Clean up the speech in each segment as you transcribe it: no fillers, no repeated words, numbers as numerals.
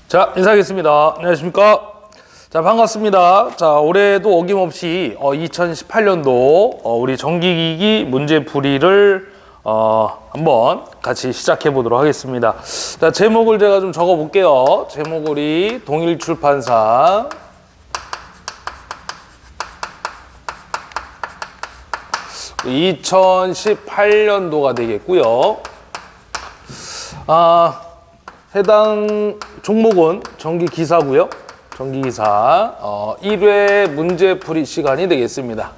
자, 인사하겠습니다. 안녕하십니까? 자, 반갑습니다. 자, 올해도 어김없이 2018년도 우리 정기기기 문제풀이를 한번 같이 시작해 보도록 하겠습니다. 자, 제목을 제가 좀 적어 볼게요. 제목 우리 동일출판사 2018년도가 되겠고요. 해당 종목은 전기기사고요. 전기기사 1회 문제풀이 시간이 되겠습니다.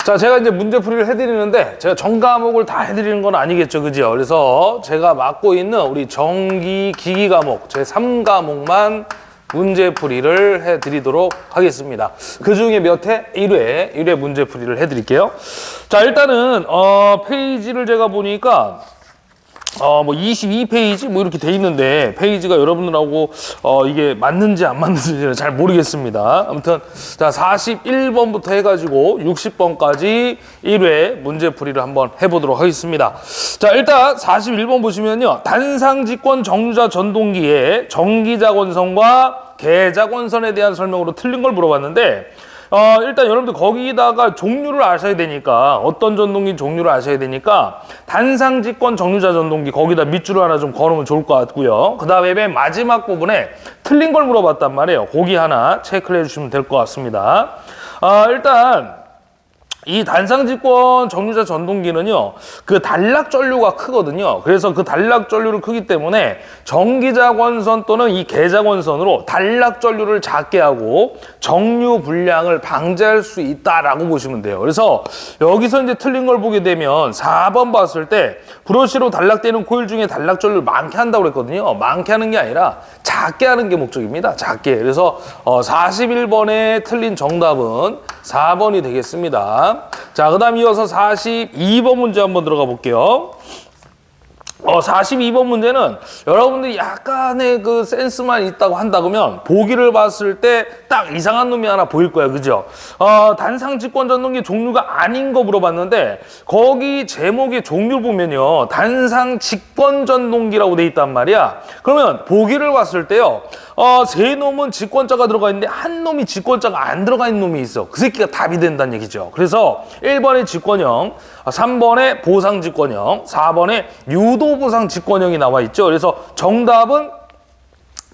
자, 제가 이제 문제풀이를 해드리는데 제가 전 과목을 다 해드리는 건 아니겠죠, 그죠? 그래서 제가 맡고 있는 우리 전기기기 과목 제 3과목만 문제풀이를 해드리도록 하겠습니다. 그 중에 몇 회? 1회 문제풀이를 해드릴게요. 자, 일단은 페이지를 제가 보니까 뭐 22페이지 뭐 이렇게 돼 있는데 페이지가 여러분들하고 이게 맞는지 안 맞는지는 잘 모르겠습니다. 아무튼 자, 41번부터 해가지고 60번까지 1회 문제풀이를 한번 해보도록 하겠습니다. 자, 일단 41번 보시면요, 단상직권 정류자 전동기의 전기자권선과 개자권선에 대한 설명으로 틀린 걸 물어봤는데, 일단 여러분들 거기다가 종류를 아셔야 되니까, 어떤 전동기 종류를 아셔야 되니까 단상직권 정류자 전동기 거기다 밑줄을 하나 좀 걸으면 좋을 것 같고요. 그 다음에 맨 마지막 부분에 틀린 걸 물어봤단 말이에요. 거기 하나 체크를 해주시면 될 것 같습니다. 일단 이 단상직권 정류자 전동기는요, 그 단락 전류가 크거든요. 그래서 그 단락 전류를 크기 때문에 전기자권선 또는 이 개자권선으로 단락 전류를 작게 하고 정류 불량을 방지할 수 있다라고 보시면 돼요. 그래서 여기서 이제 틀린 걸 보게 되면 4번 봤을 때 브러쉬로 단락되는 코일 중에 단락 전류를 많게 한다고 그랬거든요. 많게 하는 게 아니라 작게 하는 게 목적입니다. 작게. 그래서 41번에 틀린 정답은 4번이 되겠습니다. 자, 그 다음 이어서 42번 문제 한번 들어가 볼게요. 42번 문제는 여러분들이 약간의 그 센스만 있다고 한다 그러면 보기를 봤을 때 딱 이상한 놈이 하나 보일 거야, 그죠? 단상직권 전동기 종류가 아닌 거 물어봤는데 거기 제목의 종류 보면요, 단상직권 전동기라고 돼 있단 말이야. 그러면 보기를 봤을 때요, 세 놈은 직권자가 들어가 있는데 한 놈이 직권자가 안 들어가 있는 놈이 있어. 그 새끼가 답이 된다는 얘기죠. 그래서 1번에 직권형, 3번에 보상직권형, 4번에 유도보상직권형이 나와 있죠. 그래서 정답은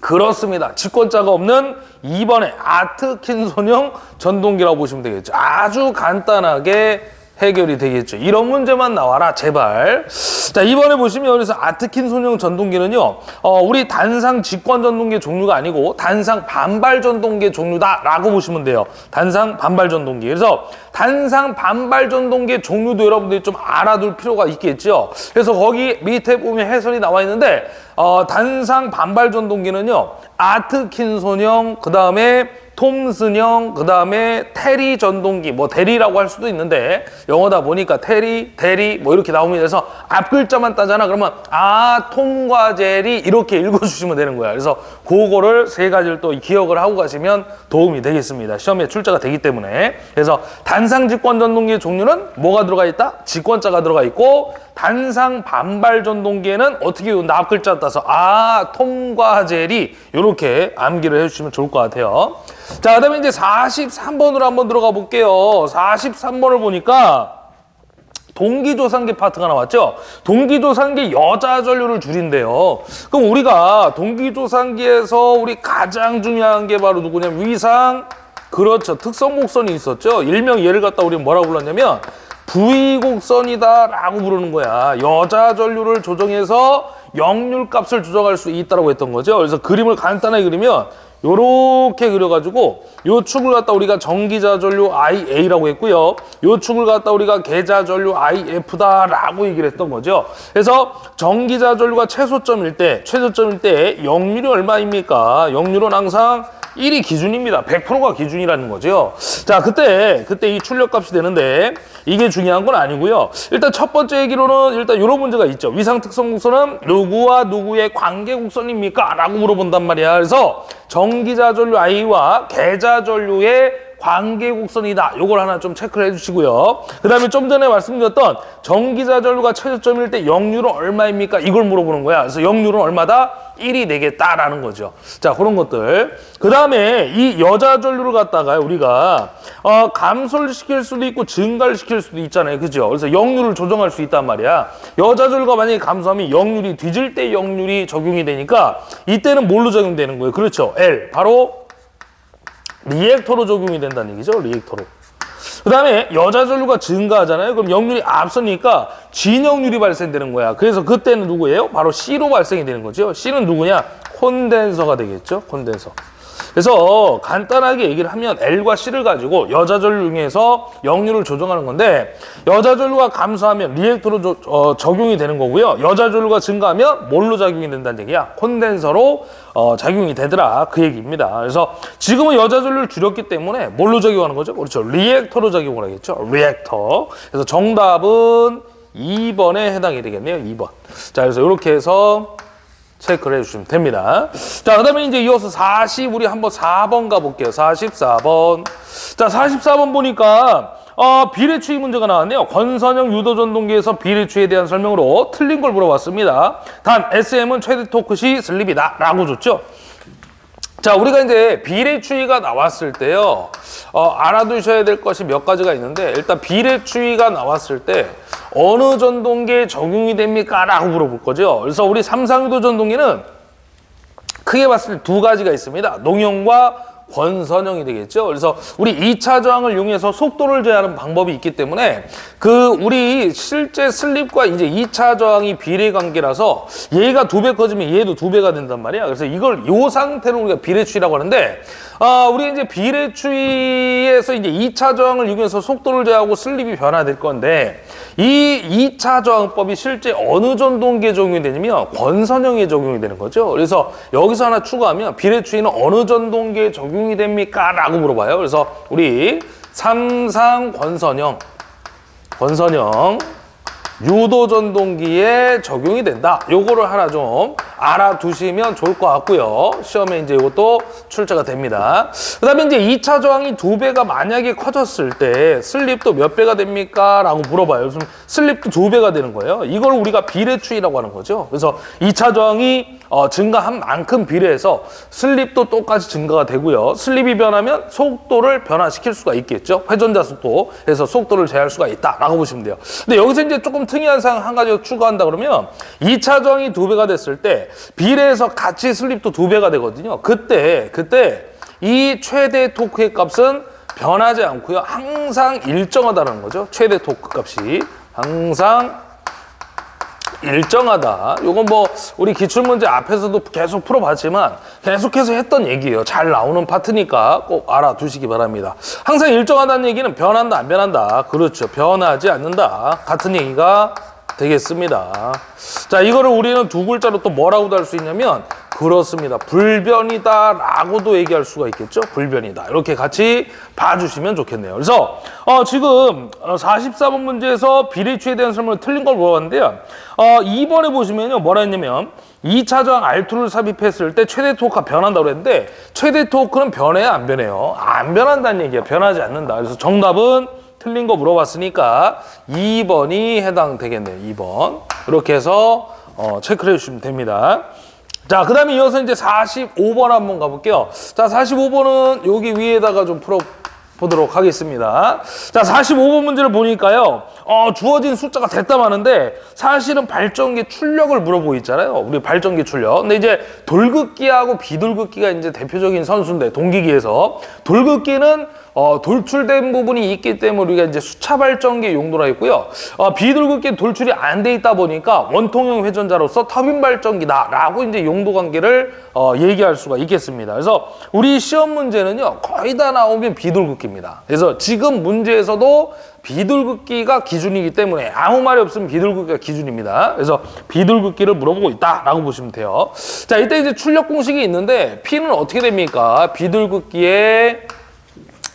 그렇습니다. 직권자가 없는 2번에 아트킨손형 전동기라고 보시면 되겠죠. 아주 간단하게 해결이 되겠죠. 이런 문제만 나와라, 제발. 자, 이번에 보시면 그래서 아트킨손형 전동기는요, 우리 단상 직권 전동기 종류가 아니고 단상 반발 전동기 종류다라고 보시면 돼요. 단상 반발 전동기. 그래서 단상 반발 전동기 종류도 여러분들이 좀 알아둘 필요가 있겠죠. 그래서 거기 밑에 보면 해설이 나와 있는데, 단상 반발 전동기는요, 아트킨손형, 그 다음에 톰슨형, 그 다음에 테리 전동기, 뭐 대리라고 할 수도 있는데 영어다 보니까 테리, 대리 뭐 이렇게 나오면, 그래서 앞 글자만 따잖아. 그러면 톰과 제리 이렇게 읽어주시면 되는 거야. 그래서 그거를 세 가지를 또 기억을 하고 가시면 도움이 되겠습니다. 시험에 출제가 되기 때문에. 그래서 단상 직권 전동기의 종류는 뭐가 들어가 있다? 직권자가 들어가 있고, 단상 반발 전동기에는 어떻게 외운다? 앞 글자 따서 톰과 제리 이렇게 암기를 해주시면 좋을 것 같아요. 자, 그 다음에 이제 43번으로 한번 들어가 볼게요. 43번을 보니까 동기조상기 파트가 나왔죠. 동기조상기 여자 전류를 줄인대요. 그럼 우리가 동기조상기에서 우리 가장 중요한 게 바로 누구냐면 위상, 그렇죠, 특성 곡선이 있었죠. 일명 얘를 갖다 우리 뭐라고 불렀냐면 V곡선이다 라고 부르는 거야. 여자 전류를 조정해서 역률 값을 조정할 수 있다고 했던 거죠. 그래서 그림을 간단하게 그리면 요렇게 그려가지고 요 축을 갖다 우리가 전기자 전류 IA라고 했고요. 요 축을 갖다 우리가 개자 전류 IF다라고 얘기를 했던 거죠. 그래서 전기자 전류가 최소점일 때, 최저점일 때 역률이 얼마입니까? 역률은 항상 1이 기준입니다. 100%가 기준이라는 거죠. 자, 그때 이 출력값이 되는데 이게 중요한 건 아니고요. 일단 첫 번째 얘기로는 일단 이런 문제가 있죠. 위상특성 곡선은 누구와 누구의 관계 곡선입니까? 라고 물어본단 말이야. 그래서 전기자 전류 I와 개자 전류의 관계곡선이다. 요걸 하나 좀 체크를 해주시고요. 그 다음에 좀 전에 말씀드렸던 전기자전류가 최저점일 때 역률은 얼마입니까? 이걸 물어보는 거야. 그래서 역률은 얼마다? 1이 되겠다라는 거죠. 자, 그런 것들. 그 다음에 이 여자전류를 갖다가 우리가 감소를 시킬 수도 있고 증가를 시킬 수도 있잖아요. 그죠? 그래서 역률을 조정할 수 있단 말이야. 여자전류가 만약에 감소하면 역률이 뒤질 때 역률이 적용이 되니까 이때는 뭘로 적용되는 거예요? 그렇죠. L. 바로 리액터로 적용이 된다는 얘기죠. 리액터로. 그 다음에 여자전류가 증가하잖아요. 그럼 역률이 앞서니까 진역률이 발생되는 거야. 그래서 그때는 누구예요? 바로 C로 발생이 되는 거죠. C는 누구냐? 콘덴서가 되겠죠. 콘덴서. 그래서 간단하게 얘기를 하면 L과 C를 가지고 여자전류 중에서 역률을 조정하는 건데 여자전류가 감소하면 리액터로 적용이 되는 거고요. 여자전류가 증가하면 뭘로 작용이 된다는 얘기야? 콘덴서로 작용이 되더라. 그 얘기입니다. 그래서 지금은 여자전류를 줄였기 때문에 뭘로 작용하는 거죠? 그렇죠. 리액터로 작용을 하겠죠. 리액터. 그래서 정답은 2번에 해당이 되겠네요. 2번. 자, 그래서 이렇게 해서 체크를 해주시면 됩니다. 자, 그 다음에 이제 이어서 우리 한번 4번 가볼게요. 44번. 자, 44번 보니까, 비례추이 문제가 나왔네요. 건선형 유도전동기에서 비례추이에 대한 설명으로 틀린 걸 물어봤습니다. 단, SM은 최대 토크 시 슬립이다. 라고 줬죠. 자, 우리가 이제 비례추이가 나왔을 때요, 알아두셔야 될 것이 몇 가지가 있는데, 일단 비례추이가 나왔을 때, 어느 전동기에 적용이 됩니까? 라고 물어볼 거죠. 그래서 우리 삼상유도 전동기는 크게 봤을 때 두 가지가 있습니다. 농형과 권선형이 되겠죠. 그래서 우리 2차 저항을 이용해서 속도를 제어하는 방법이 있기 때문에 우리 실제 슬립과 이제 2차 저항이 비례 관계라서 얘가 2배 커지면 얘도 2배가 된단 말이야. 그래서 요 상태를 우리가 비례추이라고 하는데 우리가 이제 비례추이에서 이제 2차 저항을 이용해서 속도를 제어하고 슬립이 변화될 건데 이 2차 저항법이 실제 어느 전동기에 적용이 되냐면 권선형에 적용이 되는 거죠. 그래서 여기서 하나 추가하면 비례추이는 어느 전동기에 적용이 됩니까? 라고 물어봐요. 그래서 우리 삼상 권선형 유도 전동기에 적용이 된다. 요거를 하나 좀 알아두시면 좋을 것 같고요. 시험에 이제 이것도 출제가 됩니다. 그 다음에 이제 2차 저항이 2배가 만약에 커졌을 때 슬립도 몇 배가 됩니까? 라고 물어봐요. 그럼 슬립도 2배가 되는 거예요. 이걸 우리가 비례추이라고 하는 거죠. 그래서 2차 저항이 증가한 만큼 비례해서 슬립도 똑같이 증가가 되고요. 슬립이 변하면 속도를 변화시킬 수가 있겠죠. 회전자 속도. 그래서 속도를 제어할 수가 있다라고 보시면 돼요. 근데 여기서 이제 조금 특이한 사항 한 가지 추가한다 그러면 2차 저항이 2배가 됐을 때 비례해서 같이 슬립도 2배가 되거든요. 그때 이 최대 토크의 값은 변하지 않고요. 항상 일정하다는 거죠. 최대 토크 값이 항상 일정하다. 요건 뭐 우리 기출문제 앞에서도 계속 풀어봤지만 계속해서 했던 얘기예요. 잘 나오는 파트니까 꼭 알아두시기 바랍니다. 항상 일정하다는 얘기는 변한다 안 변한다. 그렇죠. 변하지 않는다. 같은 얘기가 되겠습니다. 자, 이거를 우리는 두 글자로 또 뭐라고도 할 수 있냐면 그렇습니다. 불변이다 라고도 얘기할 수가 있겠죠. 불변이다. 이렇게 같이 봐주시면 좋겠네요. 그래서 지금 44번 문제에서 비례추이에 대한 설명을 틀린 걸 물어봤는데요. 2번에 보시면요. 뭐라 했냐면 2차 저항 R2를 삽입했을 때 최대 토크가 변한다고 그랬는데 최대 토크는 변해요? 안 변해요? 안 변한다는 얘기예요. 변하지 않는다. 그래서 정답은 틀린 거 물어봤으니까 2번이 해당되겠네요. 2번. 이렇게 해서 체크를 해주시면 됩니다. 자, 그 다음에 이어서 이제 45번 한번 가볼게요. 자, 45번은 여기 위에다가 좀 풀어보도록 하겠습니다. 자, 45번 문제를 보니까요. 주어진 숫자가 됐다 마는데 사실은 발전기 출력을 물어보고 있잖아요. 우리 발전기 출력. 근데 이제 돌극기하고 비돌극기가 이제 대표적인 선수인데 동기기에서 돌극기는 돌출된 부분이 있기 때문에 우리가 이제 수차 발전기 용도로 했고요. 비돌극기 돌출이 안 돼 있다 보니까 원통형 회전자로서 터빈 발전기다라고 이제 용도 관계를 얘기할 수가 있겠습니다. 그래서 우리 시험 문제는요 거의 다 나오면 비돌극기입니다. 그래서 지금 문제에서도 비돌극기가 기준이기 때문에 아무 말이 없으면 비돌극기가 기준입니다. 그래서 비돌극기를 물어보고 있다라고 보시면 돼요. 자, 이때 이제 출력 공식이 있는데 P는 어떻게 됩니까? 비돌극기에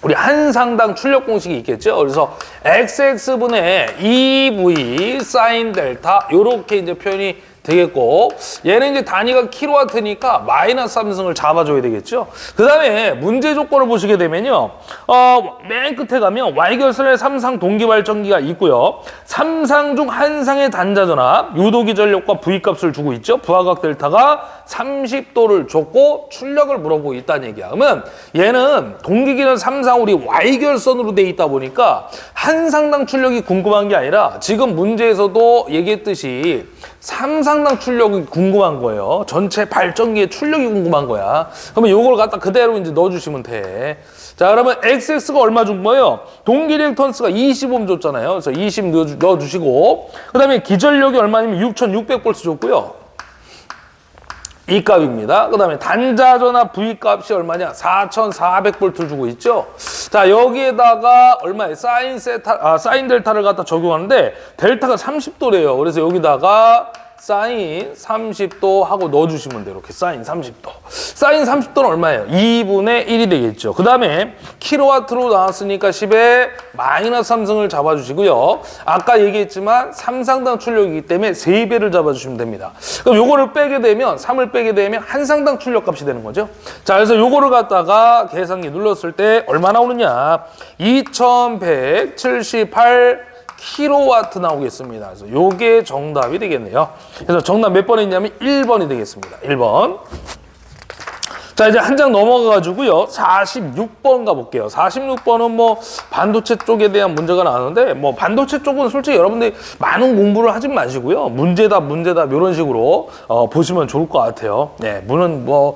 우리 한 상당 출력 공식이 있겠죠. 그래서 XX분의 EV 사인 델타 이렇게 이제 표현이 되겠고, 얘는 이제 단위가 킬로와트니까 마이너스 삼성을 잡아줘야 되겠죠. 그 다음에 문제 조건을 보시게 되면요, 맨 끝에 가면 Y결선에 삼상 동기발전기가 있고요. 삼상 중 한 상의 단자전압, 유도기 전력과 V값을 주고 있죠. 부하각 델타가 30도를 줬고 출력을 물어보고 있다는 얘기야. 그러면 얘는 동기기는 삼상 우리 Y결선으로 돼 있다 보니까 한 상당 출력이 궁금한 게 아니라 지금 문제에서도 얘기했듯이 삼상당 출력이 궁금한 거예요. 전체 발전기의 출력이 궁금한 거야. 그러면 요걸 갖다 그대로 이제 넣어주시면 돼. 자, 그러면 XX가 얼마 준 거예요? 동기 리액턴스가 20옴 줬잖아요. 그래서 20 넣어주시고, 그 다음에 기전력이 얼마냐면 6600V 줬고요. 이 값입니다. 그 다음에 단자전압 V값이 얼마냐? 4400V를 주고 있죠. 자, 여기에다가 얼마에 사인 델타를 갖다 적용하는데 델타가 30도래요. 그래서 여기다가 사인 30도 하고 넣어주시면 돼요. 이렇게 사인 30도. 사인 30도는 얼마예요? 2분의 1이 되겠죠. 그 다음에 킬로와트로 나왔으니까 10에 마이너스 삼성을 잡아주시고요. 아까 얘기했지만 삼상당 출력이기 때문에 3배를 잡아주시면 됩니다. 그럼 요거를 빼게 되면 3을 빼게 되면 한 상당 출력값이 되는 거죠. 자, 그래서 요거를 갖다가 계산기 눌렀을 때 얼마 나오느냐? 2178 킬로와트 나오겠습니다. 그래서 요게 정답이 되겠네요. 그래서 정답 몇 번이 있냐면 1번이 되겠습니다. 1번. 자, 이제 한 장 넘어가가지고요. 46번 가볼게요. 46번은 뭐 반도체 쪽에 대한 문제가 나오는데, 뭐 반도체 쪽은 솔직히 여러분들이 많은 공부를 하지 마시고요. 문제답 이런 식으로 보시면 좋을 것 같아요. 네, 물론 뭐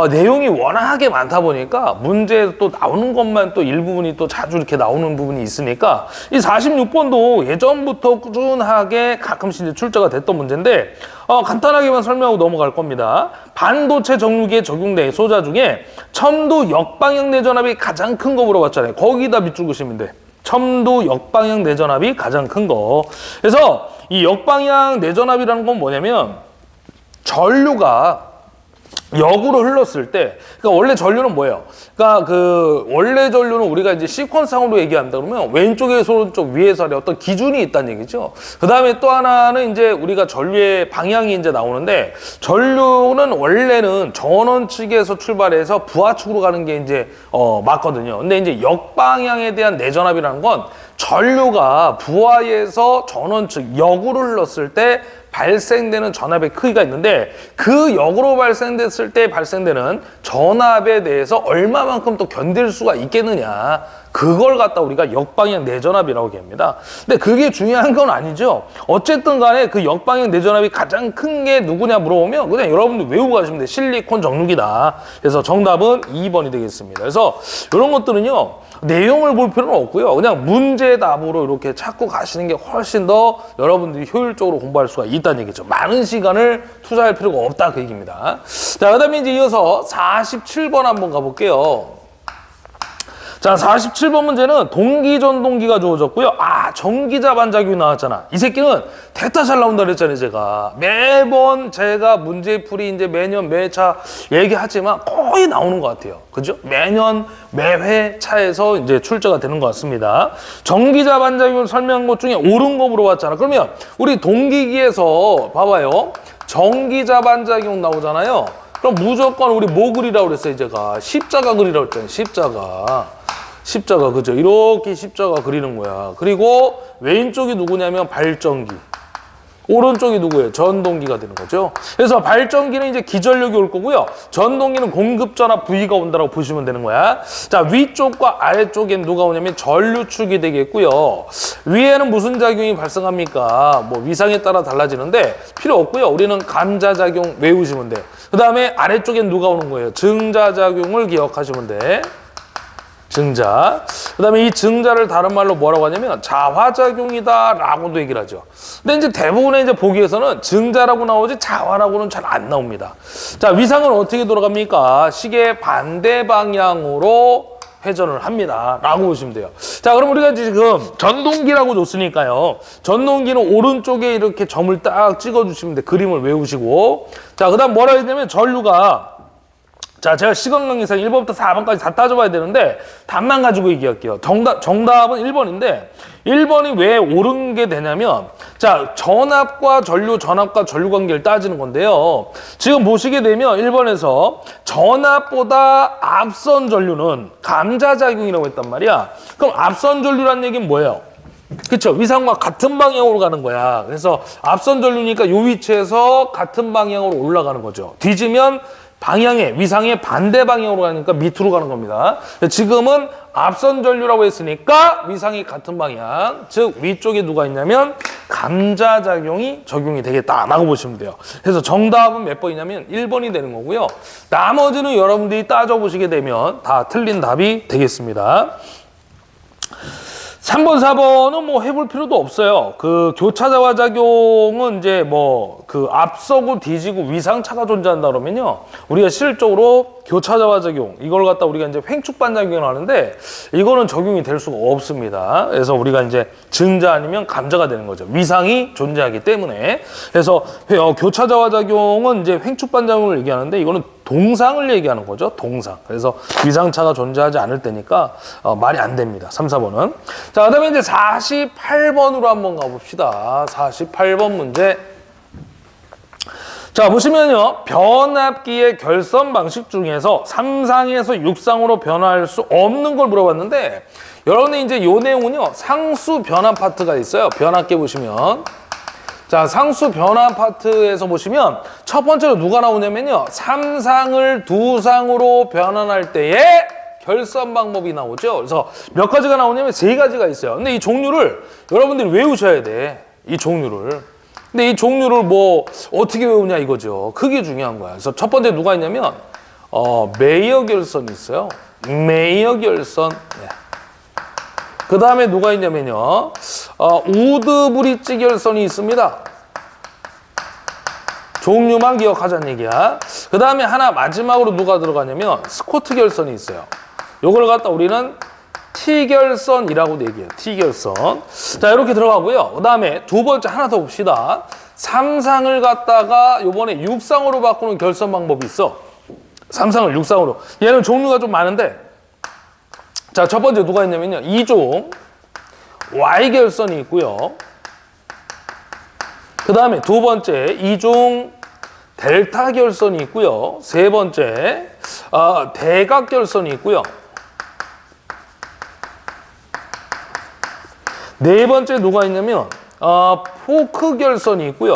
내용이 워낙에 많다 보니까 문제에 또 나오는 것만 또 일부분이 또 자주 이렇게 나오는 부분이 있으니까 이 46번도 예전부터 꾸준하게 가끔씩 이제 출제가 됐던 문제인데, 간단하게만 설명하고 넘어갈 겁니다. 반도체 정류기에 적용된 소자 중에 첨도 역방향 내전압이 가장 큰 거 물어봤잖아요. 거기다 밑줄 그시면 돼. 첨도 역방향 내전압이 가장 큰 거. 그래서 이 역방향 내전압이라는 건 뭐냐면 전류가 역으로 흘렀을 때, 그러니까 원래 전류는 뭐예요? 그러니까 그 원래 전류는 우리가 이제 시퀀스상으로 얘기한다 그러면 왼쪽에서 오른쪽 위에서 아래 어떤 기준이 있다는 얘기죠. 그 다음에 또 하나는 이제 우리가 전류의 방향이 이제 나오는데, 전류는 원래는 전원 측에서 출발해서 부하 측으로 가는 게 이제 맞거든요. 근데 이제 역방향에 대한 내전압이라는 건 전류가 부하에서 전원 측 역으로 흘렀을 때 발생되는 전압의 크기가 있는데, 그 역으로 발생됐을 때 발생되는 전압에 대해서 얼마만큼 또 견딜 수가 있겠느냐, 그걸 갖다 우리가 역방향 내전압이라고 얘기합니다. 근데 그게 중요한 건 아니죠. 어쨌든 간에 그 역방향 내전압이 가장 큰 게 누구냐 물어보면 그냥 여러분들 외우고 가시면 돼요. 실리콘 정류기다. 그래서 정답은 2번이 되겠습니다. 그래서 이런 것들은요, 내용을 볼 필요는 없고요. 그냥 문제답으로 이렇게 찾고 가시는 게 훨씬 더 여러분들이 효율적으로 공부할 수가 있다는 얘기죠. 많은 시간을 투자할 필요가 없다, 그 얘기입니다. 자, 그 다음에 이제 이어서 47번 한번 가볼게요. 자, 47번 문제는 동기전동기가 주어졌고요. 전기자 반작용이 나왔잖아. 이 새끼는 대타 잘 나온다 그랬잖아요, 제가. 매번 제가 문제풀이 이제 매년 매차 얘기하지만 거의 나오는 것 같아요. 그죠? 매년 매회 차에서 이제 출제가 되는 것 같습니다. 전기자 반작용을 설명한 것 중에 옳은 거 물어봤잖아. 그러면 우리 동기기에서 봐봐요. 전기자 반작용 나오잖아요. 그럼 무조건 우리 뭐 그리라고 그랬어요, 제가? 십자가 그리라고 했잖아요, 십자가, 그죠? 이렇게 십자가 그리는 거야. 그리고 왼쪽이 누구냐면 발전기. 오른쪽이 누구예요? 전동기가 되는 거죠. 그래서 발전기는 이제 기전력이 올 거고요. 전동기는 공급전압 V가 온다고 보시면 되는 거야. 자, 위쪽과 아래쪽엔 누가 오냐면 전류축이 되겠고요. 위에는 무슨 작용이 발생합니까? 뭐 위상에 따라 달라지는데 필요 없고요. 우리는 감자작용 외우시면 돼. 그 다음에 아래쪽엔 누가 오는 거예요? 증자작용을 기억하시면 돼. 증자. 그 다음에 이 증자를 다른 말로 뭐라고 하냐면 자화작용이다 라고도 얘기를 하죠. 근데 이제 대부분의 이제 보기에서는 증자라고 나오지 자화라고는 잘 안 나옵니다. 자, 위상은 어떻게 돌아갑니까? 시계 반대 방향으로 회전을 합니다 라고 보시면 돼요. 자, 그럼 우리가 지금 전동기라고 줬으니까요, 전동기는 오른쪽에 이렇게 점을 딱 찍어 주시면 돼. 그림을 외우시고. 자, 그 다음 뭐라 했냐면 전류가 자, 제가 시간 관계상 1번부터 4번까지 다 따져봐야 되는데 답만 가지고 얘기할게요. 정답은 1번인데 1번이 왜 옳은 게 되냐면 자, 전압과 전류 관계를 따지는 건데요. 지금 보시게 되면 1번에서 전압보다 앞선 전류는 감자작용이라고 했단 말이야. 그럼 앞선 전류란 얘기는 뭐예요? 그쵸? 위상과 같은 방향으로 가는 거야. 그래서 앞선 전류니까 이 위치에서 같은 방향으로 올라가는 거죠. 뒤지면 위상의 반대 방향으로 가니까 밑으로 가는 겁니다. 지금은 앞선 전류라고 했으니까 위상이 같은 방향, 즉 위쪽에 누가 있냐면 감자작용이 적용이 되겠다라고 보시면 돼요. 그래서 정답은 몇 번이냐면 1번이 되는 거고요. 나머지는 여러분들이 따져보시게 되면 다 틀린 답이 되겠습니다. 3번, 4번은 뭐 해볼 필요도 없어요. 그 교차자화 작용은 이제 뭐 그 앞서고 뒤지고 위상차가 존재한다 그러면요. 우리가 실질적으로 교차자화 작용, 이걸 갖다 우리가 이제 횡축반작용을 하는데 이거는 적용이 될 수가 없습니다. 그래서 우리가 이제 증자 아니면 감자가 되는 거죠. 위상이 존재하기 때문에. 그래서 교차자화 작용은 이제 횡축반작용을 얘기하는데 이거는 동상을 얘기하는 거죠. 동상. 그래서 위상차가 존재하지 않을 때니까 말이 안 됩니다. 3, 4번은. 자, 그다음에 이제 48번으로 한번 가봅시다. 48번 문제. 자, 보시면요. 변압기의 결선 방식 중에서 3상에서 6상으로 변화할 수 없는 걸 물어봤는데 여러분이 이제 요 내용은요. 상수 변압 파트가 있어요. 변압기 보시면. 자, 상수 변압 파트에서 보시면 첫 번째로 누가 나오냐면요. 3상을 2상으로 변환할 때의 결선 방법이 나오죠. 그래서 몇 가지가 나오냐면 3가지가 있어요. 근데 이 종류를 여러분들이 외우셔야 돼. 이 종류를. 근데 이 종류를 뭐 어떻게 외우냐 이거죠. 그게 중요한 거야. 그래서 첫 번째 누가 있냐면 메이어 결선이 있어요. 메이어 결선. 네. 그 다음에 누가 있냐면요. 우드 브릿지 결선이 있습니다. 종류만 기억하자는 얘기야. 그 다음에 하나 마지막으로 누가 들어가냐면 스코트 결선이 있어요. 요걸 갖다 우리는 T결선이라고도 얘기해요. T결선. 자, 이렇게 들어가고요. 그 다음에 두 번째 하나 더 봅시다. 3상을 갖다가 요번에 6상으로 바꾸는 결선 방법이 있어. 3상을 6상으로. 얘는 종류가 좀 많은데 자, 첫 번째 누가 있냐면요. 2종 Y결선이 있고요. 그 다음에 두 번째 2종 델타 결선이 있고요. 세 번째 대각 결선이 있고요. 네 번째 누가 있냐면 포크 결선이 있고요.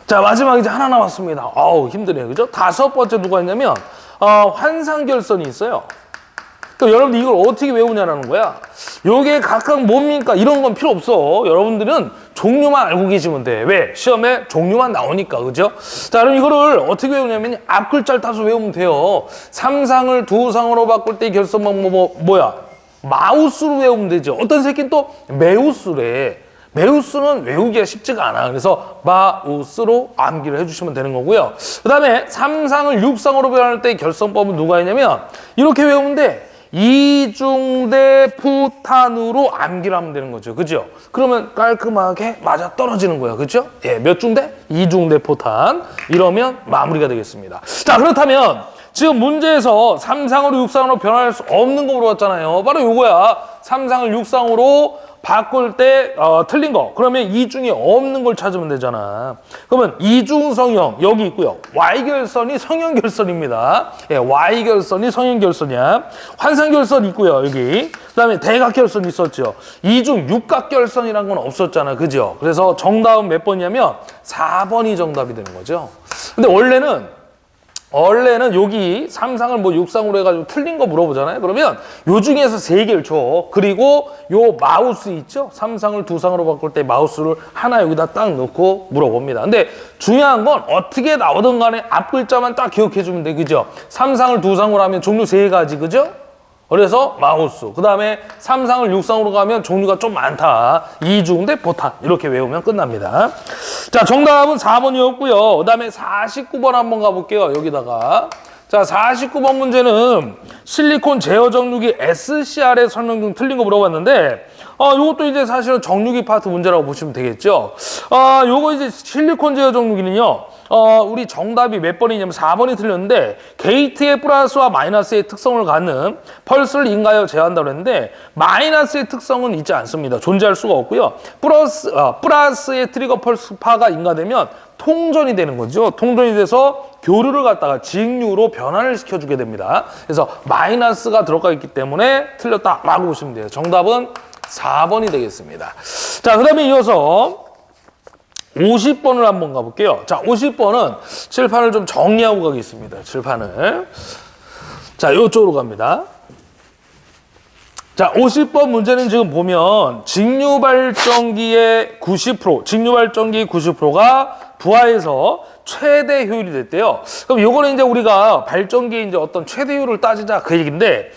자, 마지막 이제 하나 남았습니다. 아우, 힘드네요. 그죠? 다섯 번째 누가 있냐면 환상 결선이 있어요. 그러니까 여러분들 이걸 어떻게 외우냐라는 거야. 요게 각각 뭡니까? 이런 건 필요 없어. 여러분들은 종류만 알고 계시면 돼. 왜? 시험에 종류만 나오니까. 그죠? 자, 그럼 이거를 어떻게 외우냐면 앞 글자를 따서 외우면 돼요. 3상을 2상으로 바꿀 때 결선 방법 뭐야? 마우스로 외우면 되죠. 어떤 새끼는 또 메우스래. 메우스는 외우기가 쉽지가 않아. 그래서 마우스로 암기를 해주시면 되는 거고요. 그 다음에 3상을 6상으로 변할 때 결선법은 누가 있냐면 이렇게 외우면 돼. 이중대 포탄으로 암기를 하면 되는 거죠. 그죠? 그러면 깔끔하게 맞아 떨어지는 거예요. 그죠? 예, 몇 중대? 이중대 포탄. 이러면 마무리가 되겠습니다. 자, 그렇다면 지금 문제에서 3상으로 6상으로 변할 수 없는 거 물어봤잖아요. 바로 요거야. 3상을 6상으로 바꿀 때 틀린 거. 그러면 이 중에 없는 걸 찾으면 되잖아. 그러면 이중성형 여기 있고요. Y결선이 성형결선입니다. 예, Y결선이 성형결선이야. 환상결선 있고요. 여기. 그다음에 대각결선 있었죠. 이중 육각결선이란 건 없었잖아. 그죠? 그래서 정답은 몇 번이냐면 4번이 정답이 되는 거죠. 근데 원래는 여기 3상을 뭐 6상으로 해가지고 틀린 거 물어보잖아요. 그러면 요 중에서 3개를 줘. 그리고 요 마우스 있죠? 3상을 2상으로 바꿀 때 마우스를 하나 여기다 딱 넣고 물어봅니다. 근데 중요한 건 어떻게 나오든 간에 앞 글자만 딱 기억해주면 돼. 그죠? 3상을 2상으로 하면 종류 3가지. 그죠? 그래서 마우스. 그 다음에 3상을 6상으로 가면 종류가 좀 많다. 이중대 포탄. 이렇게 외우면 끝납니다. 자, 정답은 4번이었고요. 그 다음에 49번 한번 가볼게요. 여기다가. 자, 49번 문제는 실리콘 제어 정류기 SCR의 설명 중 틀린 거 물어봤는데 요것도 이제 사실은 정류기 파트 문제라고 보시면 되겠죠. 요거 이제 실리콘 제어 정류기는요. 우리 정답이 몇 번이냐면 4번이 틀렸는데 게이트의 플러스와 마이너스의 특성을 갖는 펄스를 인가하여 제어한다고 했는데 마이너스의 특성은 있지 않습니다. 존재할 수가 없고요. 플러스의 트리거 펄스파가 인가되면 통전이 되는 거죠. 통전이 돼서 교류를 갖다가 직류로 변환을 시켜주게 됩니다. 그래서 마이너스가 들어가 있기 때문에 틀렸다라고 보시면 돼요. 정답은 4번이 되겠습니다. 자, 그 다음에 이어서 50번을 한번 가볼게요. 자, 50번은 칠판을 좀 정리하고 가겠습니다. 칠판을. 자, 이쪽으로 갑니다. 자, 50번 문제는 지금 보면 직류발전기의 90%, 직류발전기 90%가 부하해서 최대 효율이 됐대요. 그럼 요거는 이제 우리가 발전기의 이제 어떤 최대 효율을 따지자 그 얘기인데,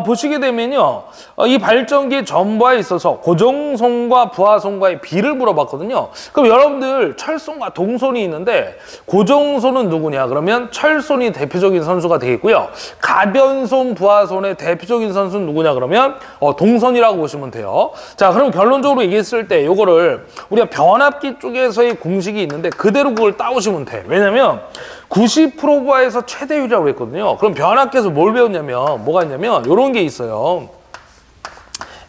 보시게 되면요. 이 발전기의 전부하에 있어서 고정손과 부하손과의 비를 물어봤거든요. 그럼 여러분들 철손과 동손이 있는데, 고정손은 누구냐? 그러면 철손이 대표적인 선수가 되겠고요. 가변손, 부하손의 대표적인 선수는 누구냐? 그러면 동손이라고 보시면 돼요. 자, 그럼 결론적으로 얘기했을 때 요거를 우리가 변압기 쪽에서의 공식이 있는데 그대로 그걸 따오시면 돼. 왜냐면 90% 부하에서 최대 효율이라고 했거든요. 그럼 변압기에서 뭘 배웠냐면 뭐가 있냐면 이런 게 있어요.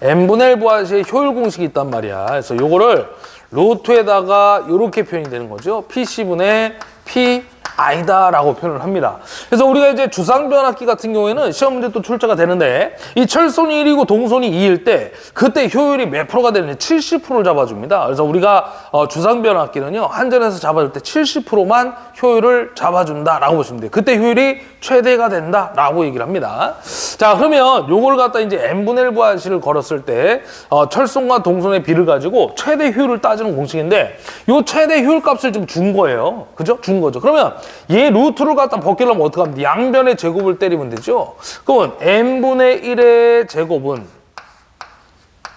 n분의 1 부하시의 효율 공식이 있단 말이야. 그래서 요거를 루트에다가 이렇게 표현이 되는 거죠. PC분의 P I다라고 표현을 합니다. 그래서 우리가 이제 주상변압기 같은 경우에는 시험 문제 또 출제가 되는데 이 철손이 1이고 동손이 2일 때 그때 효율이 몇 프로가 되느냐 70%를 잡아줍니다. 그래서 우리가 주상변압기는요 한전에서 잡아줄 때 70%만 효율을 잡아준다라고 보시면 돼요. 그때 효율이 최대가 된다라고 얘기를 합니다. 자, 그러면 요걸 갖다 이제 n분의 1 부하시를 걸었을 때 철손과 동손의 비를 가지고 최대 효율을 따지는 공식인데 요 최대 효율 값을 좀 준 거예요. 그죠? 준 거죠. 그러면 얘 루트를 갖다 벗기려면 어떻게 하면 양변의 제곱을 때리면 되죠. 그러면 n분의 1의 제곱은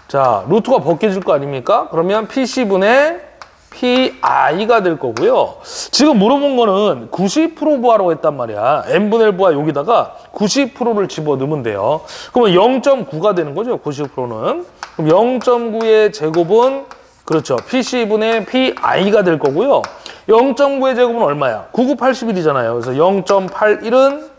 자 루트가 벗겨질 거 아닙니까? 그러면 PC분의 PI가 될 거고요. 지금 물어본 거는 90% 부하라고 했단 말이야. n분의 1 부하 여기다가 90%를 집어넣으면 돼요. 그러면 0.9가 되는 거죠. 90%는. 그럼 0.9의 제곱은 그렇죠. PC분의 PI가 될 거고요. 0.9의 제곱은 얼마야? 9981이잖아요. 그래서 0.81은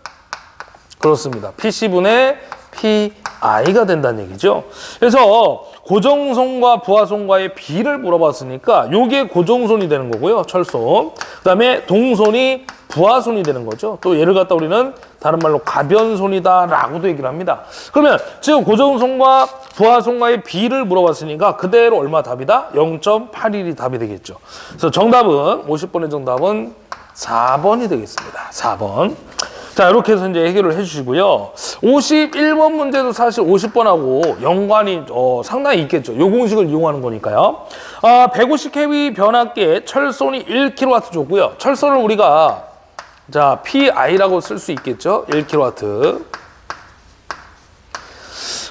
그렇습니다. PC분의 PI가 된다는 얘기죠. 그래서 고정손과 부하손과의 비를 물어봤으니까 요게 고정손이 되는 거고요. 철손. 그 다음에 동손이 부하손이 되는 거죠. 또 얘를 갖다 우리는 다른 말로 가변손이다 라고도 얘기를 합니다. 그러면 지금 고정손과 부하손과의 비를 물어봤으니까 그대로 얼마 답이다? 0.81이 답이 되겠죠. 그래서 정답은 50번의 정답은 4번이 되겠습니다. 4번. 자, 이렇게 해서 이제 해결을 해주시고요. 51번 문제도 사실 50번하고 연관이 상당히 있겠죠. 요 공식을 이용하는 거니까요. 150kV 변압기에 철손이 1kW 줬고요. 철손을 우리가 자 PI라고 쓸 수 있겠죠. 1kW.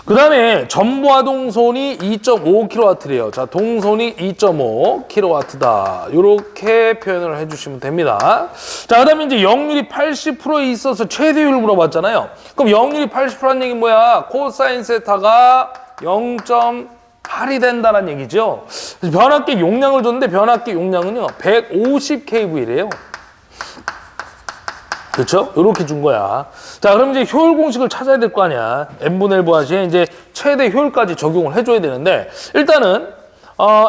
그 다음에 전부하 동손이 2.5kW래요. 자, 동손이 2.5kW다. 이렇게 표현을 해주시면 됩니다. 자, 그 다음에 이제 역률이 80%에 있어서 최대율을 물어봤잖아요. 그럼 역률이 80%라는 얘기는 뭐야? 코사인 세타가 0.8이 된다는 얘기죠. 변압기 용량을 줬는데 변압기 용량은요, 150kV래요. 그렇죠? 이렇게 준 거야. 자, 그럼 이제 효율 공식을 찾아야 될 거 아니야. n분의 1 부하시에 이제 최대 효율까지 적용을 해줘야 되는데 일단은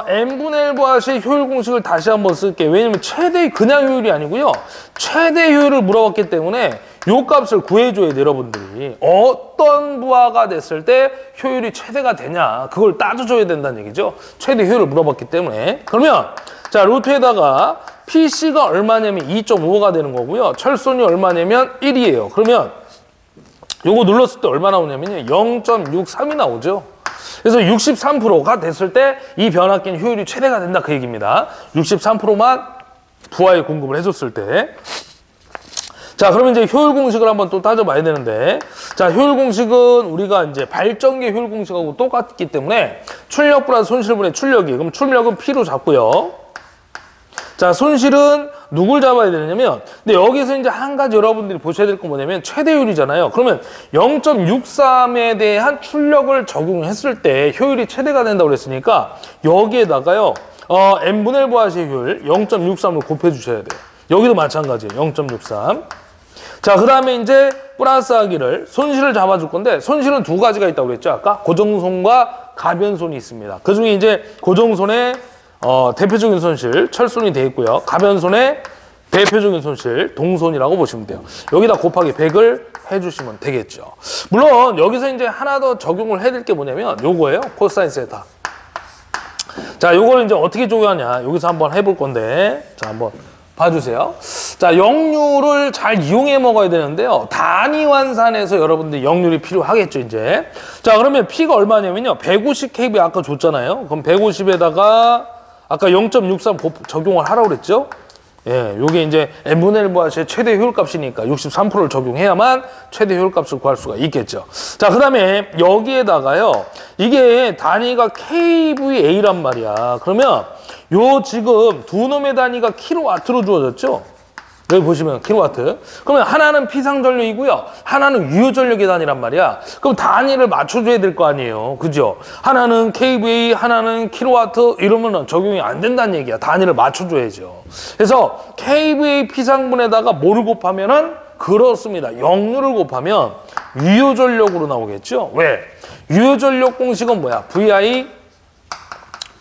n분의 1 부하시의 효율 공식을 다시 한번 쓸게요. 왜냐면 최대 그냥 효율이 아니고요. 최대 효율을 물어봤기 때문에 요 값을 구해줘야 돼요, 여러분들이. 어떤 부하가 됐을 때 효율이 최대가 되냐 그걸 따져줘야 된다는 얘기죠. 최대 효율을 물어봤기 때문에. 그러면 자 루트에다가 PC가 얼마냐면 2.5가 되는 거고요. 철손이 얼마냐면 1이에요. 그러면 요거 눌렀을 때 얼마 나오냐면요. 0.63이 나오죠. 그래서 63%가 됐을 때 이 변압기는 효율이 최대가 된다 그 얘기입니다. 63%만 부하에 공급을 해줬을 때. 자, 그러면 이제 효율 공식을 한번 또 따져봐야 되는데, 자, 효율 공식은 우리가 이제 발전기 효율 공식하고 똑같기 때문에 출력 플러스 손실분의 출력이, 그럼 출력은 P로 잡고요. 자, 손실은 누굴 잡아야 되냐면, 근데 여기서 이제 한 가지 여러분들이 보셔야 될 건 뭐냐면 최대율이잖아요. 그러면 0.63에 대한 출력을 적용했을 때 효율이 최대가 된다고 그랬으니까 여기에다가요, n분의 1 부하시의 효율 0.63을 곱해 주셔야 돼요. 여기도 마찬가지예요. 0.63. 자, 그 다음에 이제 플러스 하기를 손실을 잡아줄 건데 손실은 두 가지가 있다고 그랬죠. 아까 고정손과 가변손이 있습니다. 그 중에 이제 고정손의 대표적인 손실 철손이 되어 있고요. 가변손의 대표적인 손실 동손이라고 보시면 돼요. 여기다 곱하기 100을 해주시면 되겠죠. 물론 여기서 이제 하나 더 적용을 해야 될 게 뭐냐면 요거예요. 코사인 세타. 자, 요거를 이제 어떻게 적용하냐. 여기서 한번 해볼 건데 자, 한번 봐주세요. 자, 역류를 잘 이용해 먹어야 되는데요. 단위 환산해서 여러분들 역류이 필요하겠죠, 이제. 자, 그러면 P가 얼마냐면요. 150kV 아까 줬잖아요. 그럼 150에다가 아까 0.63 적용을 하라고 그랬죠? 예, 요게 이제 n분의 1부하시의 최대 효율값이니까 63%를 적용해야만 최대 효율값을 구할 수가 있겠죠. 자, 그 다음에 여기에다가요. 이게 단위가 kVA란 말이야. 그러면 요 지금 두 놈의 단위가 킬로와트로 주어졌죠? 여기 보시면 킬로와트. 그러면 하나는 피상전력이고요. 하나는 유효전력의 단위란 말이야. 그럼 단위를 맞춰줘야 될 거 아니에요. 그죠? 하나는 kVA, 하나는 킬로와트 이러면 적용이 안 된다는 얘기야. 단위를 맞춰줘야죠. 그래서 kVA 피상분에다가 뭐를 곱하면은 그렇습니다. 역류를 곱하면 유효전력으로 나오겠죠? 왜? 유효전력 공식은 뭐야? VI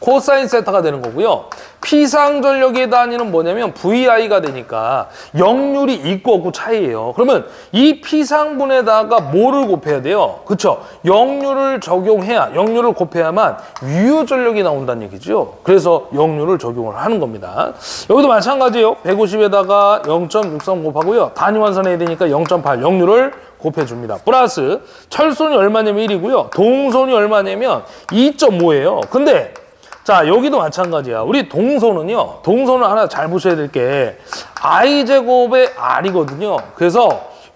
코사인 세타가 되는 거고요. 피상전력의 단위는 뭐냐면 VI가 되니까 역률이 있고 없고 차이예요. 그러면 이 피상분에다가 뭐를 곱해야 돼요? 그쵸? 역률을 적용해야, 역률을 곱해야만 유효전력이 나온다는 얘기죠. 그래서 역률을 적용을 하는 겁니다. 여기도 마찬가지예요. 150에다가 0.63 곱하고요. 단위 환산해야 되니까 0.8 역률을 곱해줍니다. 플러스 철손이 얼마냐면 1이고요. 동손이 얼마냐면 2.5예요. 근데 자, 여기도 마찬가지야. 우리 동선은요. 동선을 하나 잘 보셔야 될 게 i제곱의 r이거든요. 그래서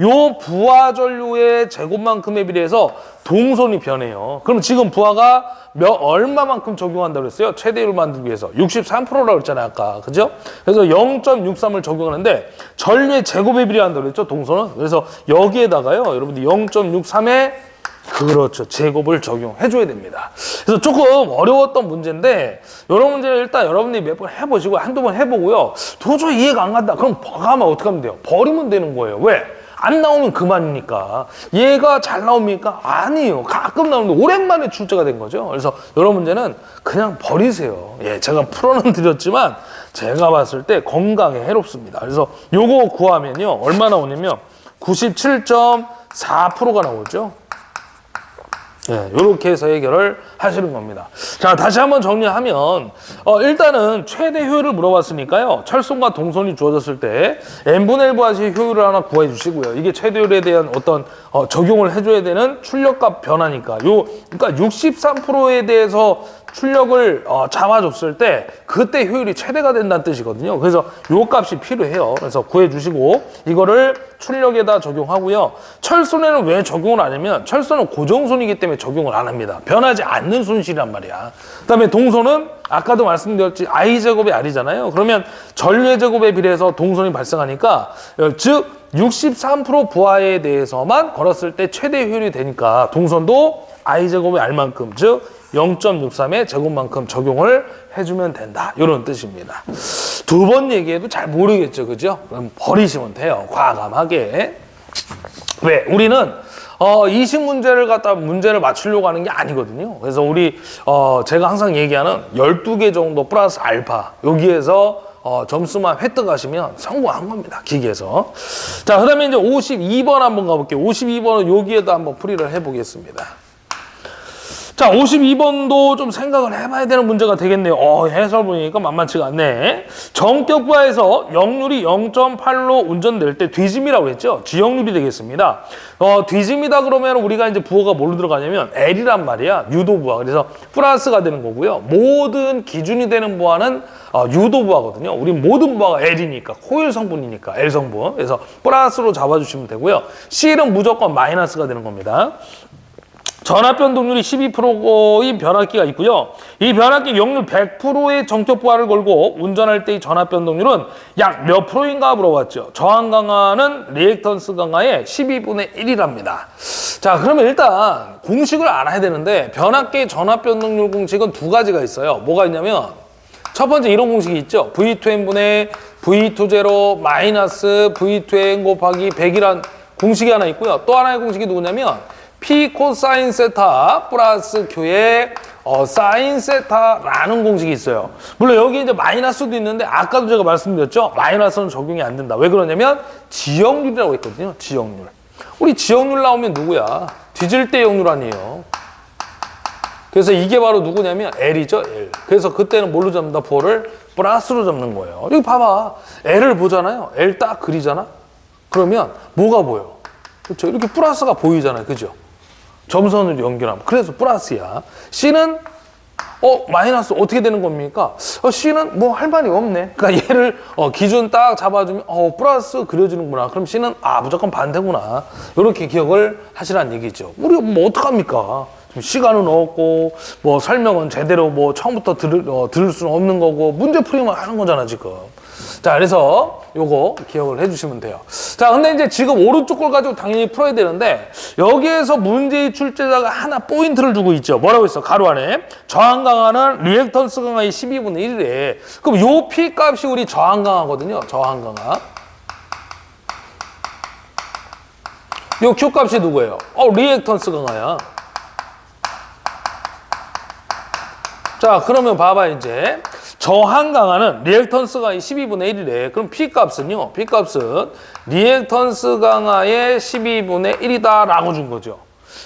요 부하 전류의 제곱만큼에 비례해서 동선이 변해요. 그럼 지금 부하가 얼마만큼 적용한다고 그랬어요? 최대율을 만들기 위해서 63%라고 했잖아요, 아까. 그죠? 그래서 0.63을 적용하는데 전류의 제곱에 비례한다고 그랬죠, 동선은. 그래서 여기에다가요. 여러분들 0.63에 그렇죠. 제곱을 적용해줘야 됩니다. 그래서 조금 어려웠던 문제인데 이런 문제를 일단 여러분들이 몇 번 해보시고 한두 번 해보고요. 도저히 이해가 안 간다. 그럼 가면 어떻게 하면 돼요? 버리면 되는 거예요. 왜? 안 나오면 그만이니까. 얘가 잘 나옵니까? 아니에요. 가끔 나오는데 오랜만에 출제가 된 거죠. 그래서 이런 문제는 그냥 버리세요. 예, 제가 풀어는 드렸지만 제가 봤을 때 건강에 해롭습니다. 그래서 요거 구하면요. 얼마 나오냐면 97.4%가 나오죠. 네, 이렇게 해서 해결을 하시는 겁니다. 자, 다시 한번 정리하면 일단은 최대 효율을 물어봤으니까요. 철손과 동선이 주어졌을 때 n분의 1부하시의 효율을 하나 구해 주시고요. 이게 최대 효율에 대한 어떤 적용을 해줘야 되는 출력값 변화니까 그러니까 63%에 대해서 출력을 잡아줬을 때 그때 효율이 최대가 된다는 뜻이거든요. 그래서 요 값이 필요해요. 그래서 구해주시고 이거를 출력에다 적용하고요. 철손에는 왜 적용을 안 하냐면 철손은 고정손이기 때문에 적용을 안 합니다. 변하지 않는 손실이란 말이야. 그다음에 동손은 아까도 말씀드렸지 i제곱이 r이잖아요. 그러면 전류의 제곱에 비례해서 동손이 발생하니까 즉 63% 부하에 대해서만 걸었을 때 최대 효율이 되니까 동선도 i제곱의 r만큼 즉 0.63의 제곱만큼 적용을 해주면 된다. 이런 뜻입니다. 두 번 얘기해도 잘 모르겠죠. 그죠? 그럼 버리시면 돼요. 과감하게. 왜? 우리는 이식 문제를 갖다 문제를 맞추려고 하는 게 아니거든요. 그래서 우리 제가 항상 얘기하는 12개 정도 플러스 알파 여기에서 점수만 획득하시면 성공한 겁니다. 기계에서. 자, 그 다음에 이제 52번 한번 가볼게요. 52번은 여기에도 한번 풀이를 해보겠습니다. 자, 52번도 좀 생각을 해봐야 되는 문제가 되겠네요. 해설 보니까 만만치가 않네. 정격 부하에서 역률이 0.8로 운전될 때 뒤짐이라고 했죠. 지역률이 되겠습니다. 뒤짐이다 그러면 우리가 이제 부하가 뭘로 들어가냐면 L이란 말이야. 유도 부하. 그래서 플러스가 되는 거고요. 모든 기준이 되는 부하는 유도 부하거든요. 우리 모든 부하가 L이니까 코일 성분이니까 L 성분. 그래서 플러스로 잡아주시면 되고요. C는 무조건 마이너스가 되는 겁니다. 전압 변동률이 12%의 변압기가 있고요. 이 변압기 역률 100%의 정격 부하를 걸고 운전할 때의 전압 변동률은 약 몇 프로인가 물어봤죠. 저항 강화는 리액턴스 강화의 12분의 1이랍니다. 자, 그러면 일단 공식을 알아야 되는데 변압기의 전압 변동률 공식은 두 가지가 있어요. 뭐가 있냐면 첫 번째 이런 공식이 있죠. V2n분의 V2제로 마이너스 V2n 곱하기 100이란 공식이 하나 있고요. 또 하나의 공식이 누구냐면 P 코사인 세타 플러스 Q의 사인 세타라는 공식이 있어요. 물론 여기 이제 마이너스도 있는데 아까도 제가 말씀드렸죠. 마이너스는 적용이 안 된다. 왜 그러냐면 지역률이라고 했거든요. 지역률. 우리 지역률 나오면 누구야? 뒤질 때 역률 아니에요. 그래서 이게 바로 누구냐면 L이죠. L. 그래서 그때는 뭘로 잡는다? 부호를 플러스로 잡는 거예요. 여기 봐봐. L을 보잖아요. L 딱 그리잖아. 그러면 뭐가 보여? 그렇죠. 이렇게 플러스가 보이잖아요. 그죠? 점선으로 연결하면. 그래서 플러스야. C는 마이너스 어떻게 되는 겁니까? C는 뭐 할 말이 없네. 그러니까 얘를 기준 딱 잡아주면 플러스 그려지는구나. 그럼 C는 무조건 반대구나. 이렇게 기억을 하시라는 얘기죠. 우리가 뭐 어떡합니까? 시간은 없고 뭐 설명은 제대로 뭐 처음부터 들을 수는 없는 거고 문제 풀이만 하는 거잖아 지금. 자, 그래서 요거 기억을 해주시면 돼요. 자, 근데 이제 지금 오른쪽 걸 가지고 당연히 풀어야 되는데 여기에서 문제의 출제자가 하나 포인트를 두고 있죠. 뭐라고 했어? 가로 안에 저항 강화는 리액턴스 강화의 12분의 1이래. 그럼 요 P 값이 우리 저항 강화거든요. 저항 강화. 요 Q 값이 누구예요? 리액턴스 강화야. 자, 그러면 봐봐 이제 저항 강화는 리액턴스 강화의 12분의 1이래. 그럼 P 값은요. P 값은 리액턴스 강화의 12분의 1이다 라고 준 거죠.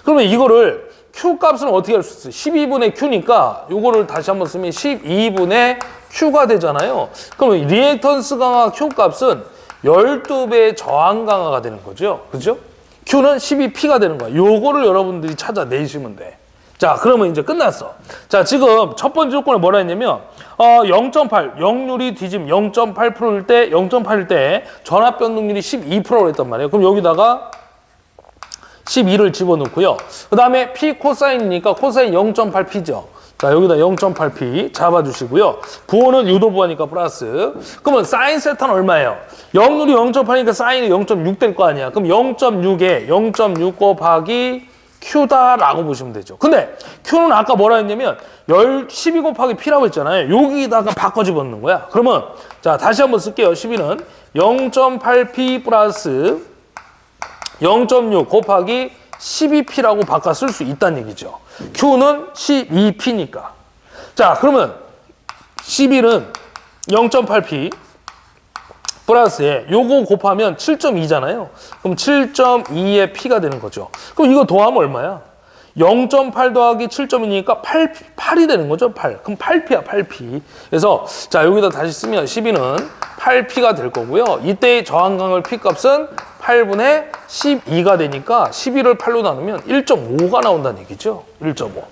그러면 이거를 Q 값은 어떻게 할 수 있어? 12분의 Q니까 요거를 다시 한번 쓰면 12분의 Q가 되잖아요. 그러면 리액턴스 강화 Q 값은 12배의 저항 강화가 되는 거죠. 그죠? Q는 12P가 되는 거야. 요거를 여러분들이 찾아내시면 돼. 자, 그러면 이제 끝났어. 자, 지금 첫 번째 조건에 뭐라 했냐면 0.8, 역률이 뒤짐 0.8%일 때 0.8일 때 전압 변동률이 12%로 했단 말이에요. 그럼 여기다가 12를 집어넣고요. 그 다음에 P 코사인이니까 코사인 0.8P죠. 자, 여기다 0.8P 잡아주시고요. 부호는 유도부하니까 플러스. 그러면 사인 세타는 얼마예요? 역률이 0.8이니까 사인이 0.6 될 거 아니야. 그럼 0.6에 0.6 곱하기 Q다라고 보시면 되죠. 근데 Q는 아까 뭐라 했냐면 12 곱하기 P라고 했잖아요. 여기다가 바꿔 집어넣는 거야. 그러면 자, 다시 한번 쓸게요. 12는 0.8P 플러스 0.6 곱하기 12P라고 바꿔 쓸 수 있다는 얘기죠. Q는 12P니까. 자, 그러면 11은 0.8P 플러스에 요거 곱하면 7.2잖아요. 그럼 7.2의 P가 되는 거죠. 그럼 이거 더하면 얼마야? 0.8 더하기 7.2니까 8이 되는 거죠. 8. 그럼 8P야, 8P. 그래서 자, 여기다 다시 쓰면 12는 8P가 될 거고요. 이때의 저항강을 P 값은 8분의 12가 되니까 12를 8로 나누면 1.5가 나온다는 얘기죠. 1.5.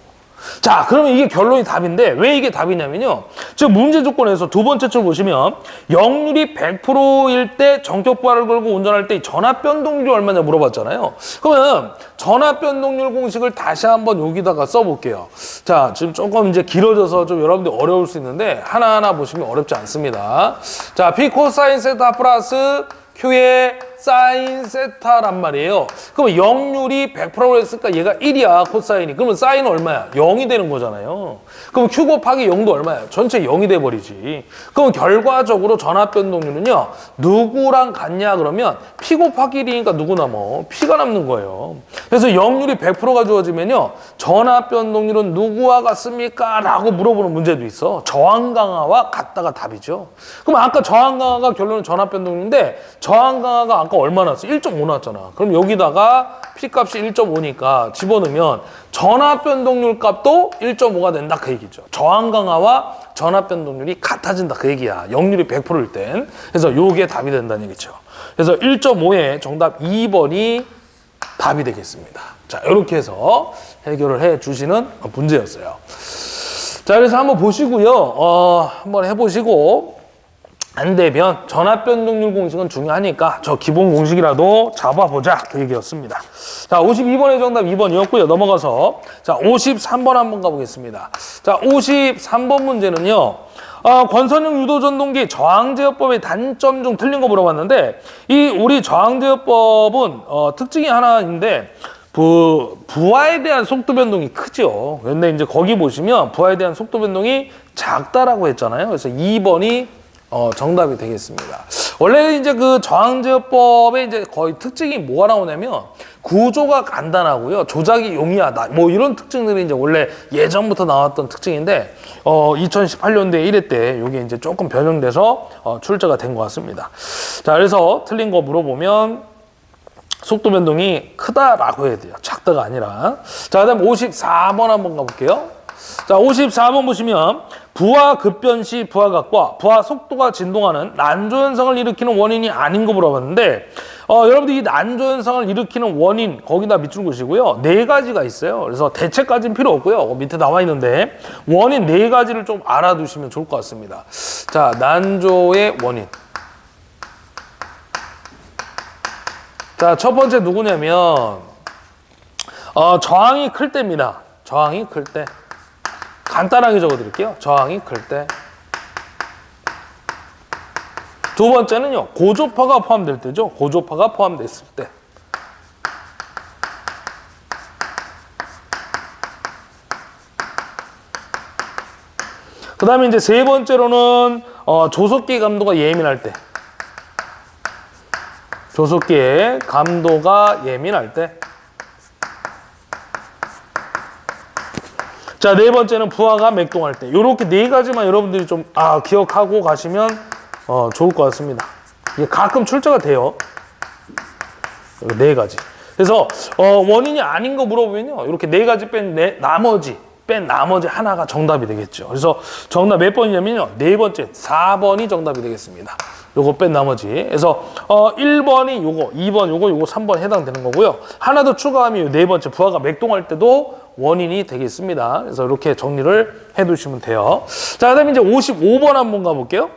자, 그러면 이게 결론이 답인데 왜 이게 답이냐면요. 지금 문제 조건에서 두 번째 줄 보시면 역률이 100%일 때 전격 부하를 걸고 운전할 때 전압 변동률이 얼마냐 물어봤잖아요. 그러면 전압 변동률 공식을 다시 한번 여기다가 써볼게요. 자, 지금 조금 이제 길어져서 좀 여러분들 어려울 수 있는데 하나하나 보시면 어렵지 않습니다. 자, P 코사인 세타 플러스 Q의 사인 세타란 말이에요. 그럼 역률이 100%로 했으니까 얘가 1이야, 코사인이. 그러면 사인은 얼마야? 0이 되는 거잖아요. 그럼 Q 곱하기 0도 얼마야? 전체 0이 돼버리지. 그럼 결과적으로 전압 변동률은요, 누구랑 같냐? 그러면 P 곱하기 1이니까 누구 남어? P가 남는 거예요. 그래서 역률이 100%가 주어지면요, 전압 변동률은 누구와 같습니까? 라고 물어보는 문제도 있어. 저항 강화와 같다가 답이죠. 그럼 아까 저항 강화가 결론은 전압 변동률인데 저항 강화가 아까 얼마 나왔어? 1.5 나왔잖아. 그럼 여기다가 P 값이 1.5니까 집어넣으면 전압 변동률 값도 1.5가 된다 그 얘기죠. 저항 강화와 전압 변동률이 같아진다 그 얘기야. 역률이 100%일 땐. 그래서 요게 답이 된다는 얘기죠. 그래서 1.5의 정답 2번이 답이 되겠습니다. 자, 이렇게 해서 해결을 해 주시는 문제였어요. 자, 그래서 한번 보시고요. 한번 해보시고 안 되면 전압 변동률 공식은 중요하니까 저 기본 공식이라도 잡아보자 그 얘기였습니다. 자, 52번의 정답 2번이었고요. 넘어가서 자, 53번 한번 가보겠습니다. 자, 53번 문제는요. 권선형 유도전동기 저항제어법의 단점 중 틀린 거 물어봤는데 이 우리 저항제어법은 특징이 하나인데 부하에 대한 속도 변동이 크죠. 근데 이제 거기 보시면 부하에 대한 속도 변동이 작다라고 했잖아요. 그래서 2번이 정답이 되겠습니다. 원래 이제 그 저항제어법의 이제 거의 특징이 뭐가 나오냐면 구조가 간단하고요. 조작이 용이하다. 뭐 이런 특징들이 이제 원래 예전부터 나왔던 특징인데 2018년도에 1회 때 이게 이제 조금 변형돼서 출제가 된 것 같습니다. 자, 그래서 틀린 거 물어보면 속도 변동이 크다라고 해야 돼요. 작다가 아니라. 자, 그다음 54번 한번 가볼게요. 자, 54번 보시면 부하 급변 시 부하각과 부하 속도가 진동하는 난조 현상을 일으키는 원인이 아닌 거 물어봤는데 여러분들 이 난조 현상을 일으키는 원인 거기다 밑줄 그으시고요. 4가지가 있어요. 그래서 대체까지는 필요 없고요. 밑에 나와 있는데 원인 4가지를 좀 알아두시면 좋을 것 같습니다. 자, 난조의 원인. 자, 첫 번째 누구냐면 저항이 클 때입니다. 저항이 클 때. 간단하게 적어드릴게요. 저항이 클 때. 두 번째는요. 고조파가 포함될 때죠. 고조파가 포함됐을 때. 그 다음에 이제 세 번째로는 조속기 감도가 예민할 때. 조속기의 감도가 예민할 때. 자, 네 번째는 부하가 맥동할 때. 요렇게 4가지만 여러분들이 좀 기억하고 가시면 좋을 것 같습니다. 이게 가끔 출제가 돼요. 4가지. 그래서 원인이 아닌 거 물어보면요. 이렇게 4가지 뺀 나머지 하나가 정답이 되겠죠. 그래서 정답 몇 번이냐면요. 4번째, 4번이 정답이 되겠습니다. 요거 뺀 나머지. 그래서 1번이 요거, 2번 요거 3번 해당되는 거고요. 하나 더 추가하면 4번째 부하가 맥동할 때도 원인이 되겠습니다. 그래서 이렇게 정리를 해 두시면 돼요. 자, 그다음에 이제 55번 한번 가볼게요.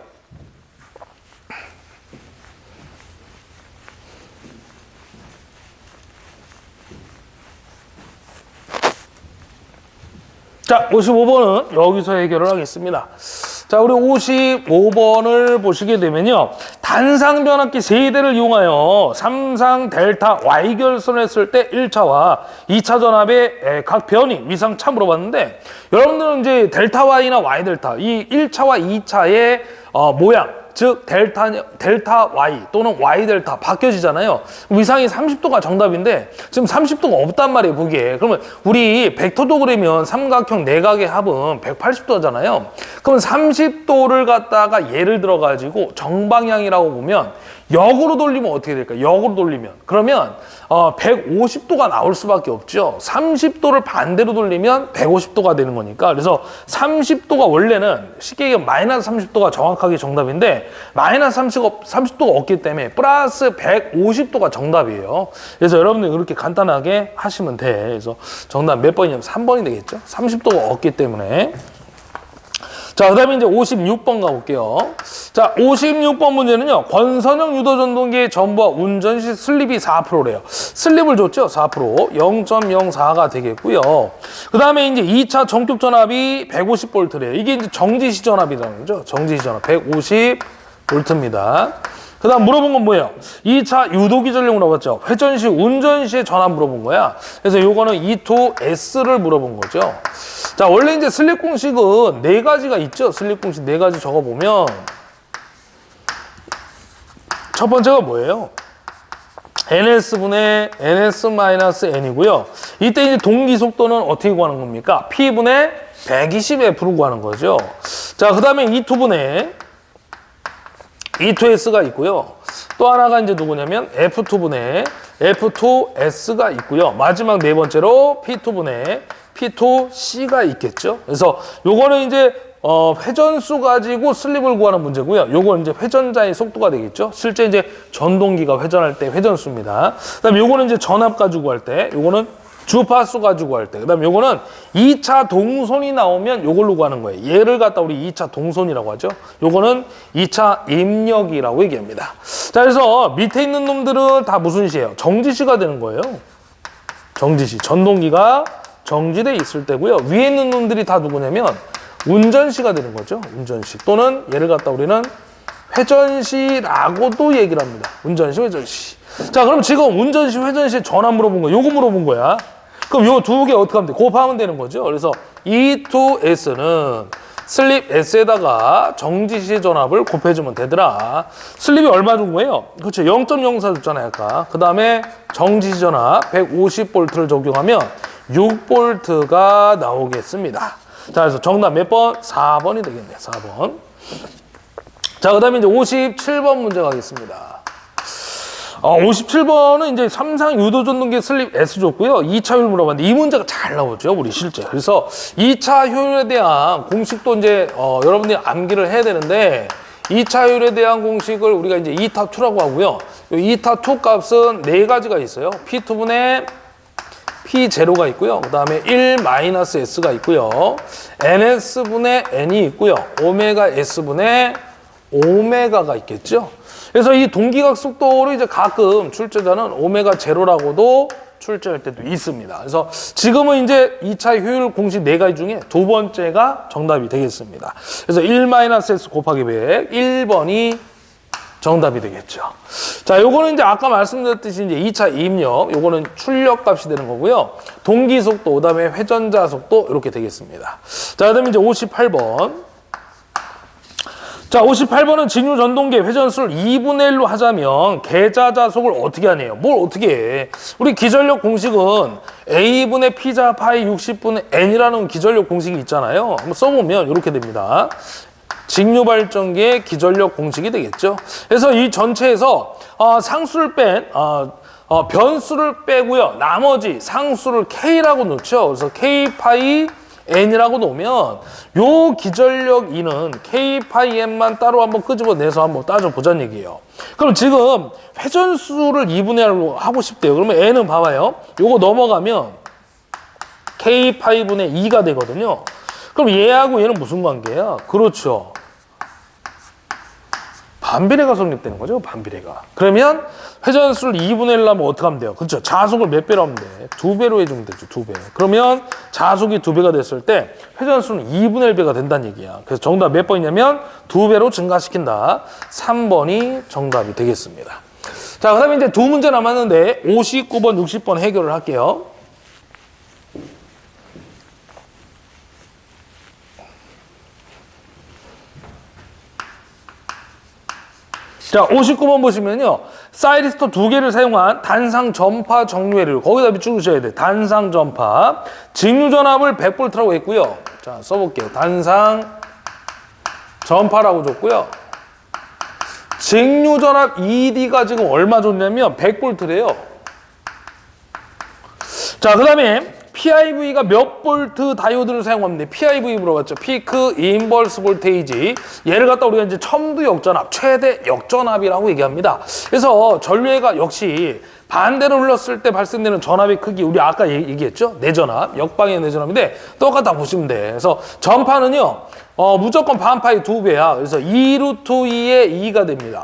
자, 55번은 여기서 해결을 하겠습니다. 자, 우리 55번을 보시게 되면요. 단상 변압기 세대를 이용하여 삼상 델타 Y 결선을 했을 때 1차와 2차 전압의 각 변이 위상차 물어봤는데 여러분들은 이제 델타 Y나 Y 델타 이 1차와 2차의 모양 즉 델타 Y 또는 Y 델타 바뀌어지잖아요. 위상이 30도가 정답인데 지금 30도가 없단 말이에요. 보기에. 그러면 우리 벡터도 그리면 삼각형 내각의 합은 180도잖아요. 그러면 30도를 갖다가 예를 들어 가지고 정방향이라고 보면 역으로 돌리면 어떻게 될까요? 역으로 돌리면 그러면 150도가 나올 수밖에 없죠. 30도를 반대로 돌리면 150도가 되는 거니까. 그래서 30도가 원래는 쉽게 얘기하면 마이너스 30도가 정확하게 정답인데 마이너스 30도가 없기 때문에 플러스 150도가 정답이에요. 그래서 여러분들 그렇게 간단하게 하시면 돼. 그래서 정답 몇 번이냐면 3번이 되겠죠. 30도가 없기 때문에. 자, 그 다음에 이제 56번 가볼게요. 자, 56번 문제는요. 권선형 유도전동기의 전부와 운전 시 슬립이 4%래요. 슬립을 줬죠? 4%. 0.04가 되겠고요. 그 다음에 이제 2차 전격 전압이 150V래요. 이게 이제 정지시 전압이라는 거죠. 정지시 전압 150V입니다. 그 다음 물어본 건 뭐예요? 2차 유도기 전력 물어봤죠. 회전 시, 운전 시의 전압 물어본 거야. 그래서 요거는 E2S를 물어본 거죠. 자, 원래 이제 슬립 공식은 4가지가 있죠. 슬립 공식 4가지 적어보면 첫 번째가 뭐예요? NS분의 NS-N이고요. 이때 이제 동기 속도는 어떻게 구하는 겁니까? P분의 120F로 구하는 거죠. 자, 그 다음에 E2분의 E2S가 있고요. 또 하나가 이제 누구냐면 F2분의 F2S가 있고요. 마지막 네 번째로 P2분의 P2C가 있겠죠. 그래서 요거는 이제 회전수 가지고 슬립을 구하는 문제고요. 요거는 이제 회전자의 속도가 되겠죠. 실제 이제 전동기가 회전할 때 회전수입니다. 그다음에 요거는 이제 전압 가지고 구할 때, 요거는 주파수 가지고 구할 때, 그다음에 요거는 2차 동손이 나오면 요걸로 구하는 거예요. 얘를 갖다 우리 2차 동손이라고 하죠. 요거는 2차 입력이라고 얘기합니다. 자, 그래서 밑에 있는 놈들은 다 무슨 시예요? 정지시가 되는 거예요. 정지시. 전동기가 정지돼 있을 때고요. 위에 있는 놈들이 다 누구냐면 운전시가 되는 거죠. 운전시. 또는 얘를 갖다 우리는 회전시라고도 얘기를 합니다. 운전시, 회전시. 자, 그럼 지금 운전시, 회전시 전압 물어본 거, 요거 물어본 거야. 그럼 요 두 개 어떻게 하면 돼? 곱하면 되는 거죠. 그래서 E2S는 슬립 S에다가 정지시 전압을 곱해주면 되더라. 슬립이 얼마 준 거예요? 그렇죠. 0.04 줬잖아요, 아까. 그 다음에 정지시 전압 150V를 적용하면 6V가 나오겠습니다. 자, 그래서 정답 몇 번? 4번이 되겠네요. 4번. 자, 그 다음에 이제 57번 문제 가겠습니다. 57번은 이제 삼상 유도 전동기 슬립 S 줬고요. 2차 효율 물어봤는데 이 문제가 잘 나오죠, 우리 실제. 그래서 2차 효율에 대한 공식도 이제 여러분들이 암기를 해야 되는데 2차 효율에 대한 공식을 우리가 이제 2타2라고 하고요. 이 2타2 값은 네 가지가 있어요. P2분의 P0가 있고요. 그 다음에 1-S가 있고요. NS분의 N이 있고요. 오메가 S분의 오메가가 있겠죠. 그래서 이 동기각 속도를 이제 가끔 출제자는 오메가 제로라고도 출제할 때도 있습니다. 그래서 지금은 이제 2차 효율 공식 네 가지 중에 두 번째가 정답이 되겠습니다. 그래서 1-S 곱하기 100, 1번이 정답이 되겠죠. 자, 요거는 이제 아까 말씀드렸듯이 이제 2차 이입력, 요거는 출력 값이 되는 거고요. 동기 속도, 그 다음에 회전자 속도 이렇게 되겠습니다. 자, 그 다음에 이제 58번. 자, 58번은 직류 전동기의 회전수를 2분의 1로 하자면 계좌자속을 어떻게 하네요? 뭘 어떻게 해? 우리 기전력 공식은 A분의 P자 파이 60분의 N이라는 기전력 공식이 있잖아요. 한번 써보면 이렇게 됩니다. 직류 발전기의 기전력 공식이 되겠죠. 그래서 이 전체에서 상수를 뺀 변수를 빼고요. 나머지 상수를 K라고 놓죠. 그래서 K 파이 N이라고 놓으면 요 기전력 E는 K 파이 N만 따로 한번 끄집어내서 한번 따져보자는 얘기예요. 그럼 지금 회전수를 2분의 1로 하고 싶대요. 그러면 N은 봐봐요. 요거 넘어가면 K 파이 분의 2가 되거든요. 그럼 얘하고 얘는 무슨 관계야? 그렇죠. 반비례가 성립되는 거죠, 반비례가. 그러면 회전수를 2분의 1로 하면 어떻게 하면 돼요? 그렇죠. 자속을 몇 배로 하면 돼? 2배로 해주면 되죠, 2배. 그러면 자속이 2배가 됐을 때 회전수는 2분의 1배가 된다는 얘기야. 그래서 정답 몇 번이냐면 2배로 증가시킨다. 3번이 정답이 되겠습니다. 자, 그 다음에 이제 두 문제 남았는데 59번, 60번 해결을 할게요. 자, 59번 보시면요. 사이리스토 2개를 사용한 단상 전파 정류회를 거기다 비추셔야 돼. 단상 전파. 직류 전압을 100V라고 했고요. 자, 써볼게요. 단상 전파라고 줬고요. 직류 전압 ED가 지금 얼마 줬냐면 100V래요. 자, 그 다음에 PIV가 몇 볼트 다이오드를 사용하는데 PIV 물어봤죠. 피크 인버스 볼테이지. 얘를 갖다 우리가 이제 첨두 역전압, 최대 역전압이라고 얘기합니다. 그래서 전류회가 역시 반대로 흘렀을 때 발생되는 전압의 크기, 우리 아까 얘기했죠. 내전압, 역방향 내전압인데 똑같다 보시면 돼. 그래서 전파는요, 무조건 반파의 2배야. 그래서 2루트 2의 2가 됩니다.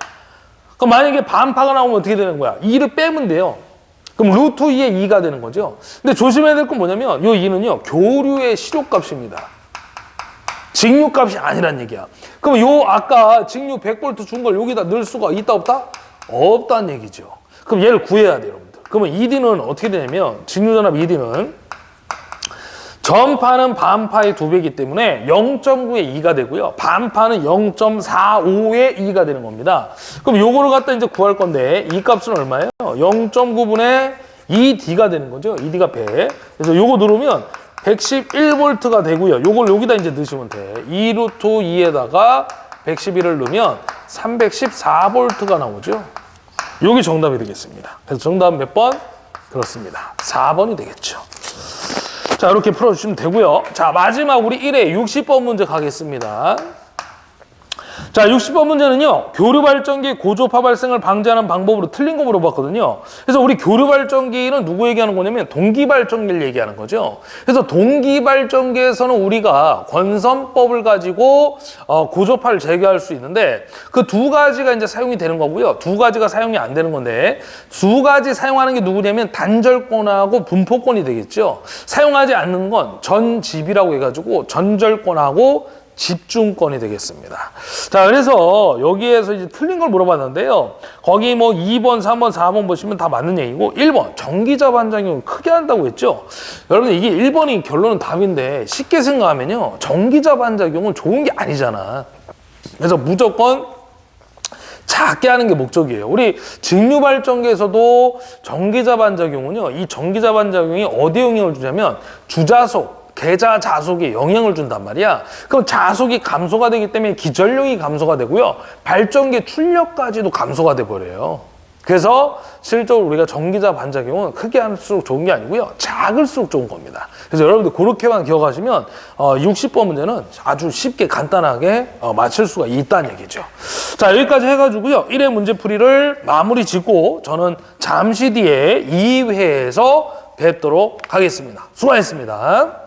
그럼 만약에 반파가 나오면 어떻게 되는 거야? 2를 빼면 돼요. 그럼 루트 2의 2가 되는 거죠. 근데 조심해야 될 건 뭐냐면 요 2는요. 교류의 실효값입니다. 직류값이 아니란 얘기야. 그럼 요 아까 직류 100V 준 걸 여기다 넣을 수가 있다 없다? 없다는 얘기죠. 그럼 얘를 구해야 돼요, 여러분들. 그러면 ED는 어떻게 되냐면 직류전압 ED는 전파는 반파의 2배이기 때문에 0.9의 2가 되고요. 반파는 0.45의 2가 되는 겁니다. 그럼 요거를 갖다 이제 구할 건데 이 값은 얼마예요? 0.9분의 2D가 되는 거죠. 2D가 100. 그래서 요거 누르면 111V가 되고요. 요걸 여기다 이제 넣으시면 돼. 2루트 2에다가 111을 넣으면 314V가 나오죠. 요게 정답이 되겠습니다. 그래서 정답은 몇 번? 그렇습니다. 4번이 되겠죠. 자, 이렇게 풀어주시면 되고요. 자, 마지막 우리 1회 60번 문제 가겠습니다. 자, 60번 문제는요. 교류 발전기 고조파 발생을 방지하는 방법으로 틀린 거 물어봤거든요. 그래서 우리 교류 발전기는 누구 얘기하는 거냐면 동기 발전기를 얘기하는 거죠. 그래서 동기 발전기에서는 우리가 권선법을 가지고 고조파를 제거할 수 있는데 그 두 가지가 이제 사용이 되는 거고요. 두 가지가 사용이 안 되는 건데 두 가지 사용하는 게 누구냐면 단절권하고 분포권이 되겠죠. 사용하지 않는 건 전집이라고 해가지고 전절권하고 집중권이 되겠습니다. 자, 그래서 여기에서 이제 틀린 걸 물어봤는데요. 거기 뭐 2번, 3번, 4번 보시면 다 맞는 얘기고 1번 전기자 반작용을 크게 한다고 했죠. 여러분 이게 1번이 결론은 답인데 쉽게 생각하면요. 전기자 반작용은 좋은 게 아니잖아. 그래서 무조건 작게 하는 게 목적이에요. 우리 직류발전기에서도 전기자 반작용은요. 이 전기자 반작용이 어디에 영향을 주냐면 주자속, 계자 자속에 영향을 준단 말이야. 그럼 자속이 감소가 되기 때문에 기전력이 감소가 되고요. 발전기 출력까지도 감소가 돼 버려요. 그래서 실제로 우리가 전기자 반작용은 크게 할수록 좋은 게 아니고요. 작을수록 좋은 겁니다. 그래서 여러분들 그렇게만 기억하시면 60번 문제는 아주 쉽게 간단하게 맞힐 수가 있다는 얘기죠. 자, 여기까지 해가지고요. 1회 문제풀이를 마무리 짓고 저는 잠시 뒤에 2회에서 뵙도록 하겠습니다. 수고하셨습니다.